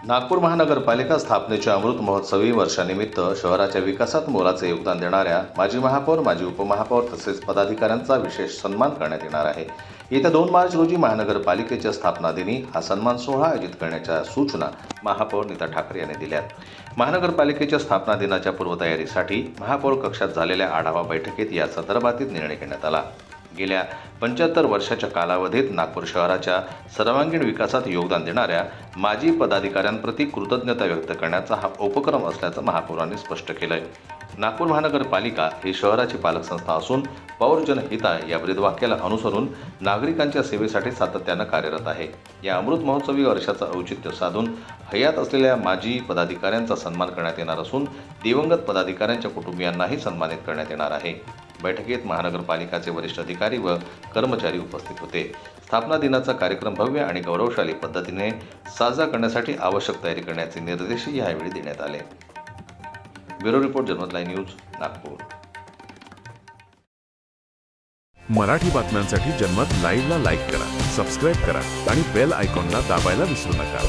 नागपूर महानगरपालिका स्थापनेच्या अमृत महोत्सवी वर्षानिमित्त शहराच्या विकासात मोलाचे योगदान देणाऱ्या माजी महापौर, माजी उपमहापौर तसेच पदाधिकाऱ्यांचा विशेष सन्मान करण्यात येणार आहे। येत्या 2 मार्च रोजी महानगरपालिकेच्या स्थापना दिनी हा सन्मान सोहळा आयोजित करण्याच्या सूचना महापौर नीता ठाकरे यांनी दिल्या। महानगरपालिकेच्या स्थापना दिनाच्या पूर्वतयारीसाठी महापौर कक्षात झालेल्या आढावा बैठकीत या संदर्भातील निर्णय घेण्यात आला। गेल्या 75 वर्षाच्या कालावधीत नागपूर शहराच्या सर्वांगीण विकासात योगदान देणाऱ्या माजी पदाधिकाऱ्यांप्रती कृतज्ञता व्यक्त करण्याचा हा उपक्रम असल्याचं महापौरांनी स्पष्ट केलंय। नागपूर महानगरपालिका ही शहराची पालक संस्था असून पौर जनहिताय या ब्रीदवाक्याला अनुसरून नागरिकांच्या सेवेसाठी सातत्यानं कार्यरत आहे। या अमृत महोत्सवी वर्षाचं औचित्य साधून हयात असलेल्या माजी पदाधिकाऱ्यांचा सन्मान करण्यात येणार असून दिवंगत पदाधिकाऱ्यांच्या कुटुंबियांनाही सन्मानित करण्यात येणार आहे। बैठकीत महानगरपालिकाचे वरिष्ठ अधिकारी व कर्मचारी उपस्थित होते। स्थापना दिनाचा कार्यक्रम भव्य आणि गौरवशाली पद्धतीने साजरा करण्यासाठी आवश्यक तयारी करण्याचे निर्देशही यावेळी देण्यात आले। ब्युरो रिपोर्ट, जनमत लाईव्ह न्यूज, नागपूर। मराठी बातम्यांसाठी जनमत लाईव्हला लाईक करा, सबस्क्राईब करा आणि बेल आयकॉनला दाबायला विसरू नका।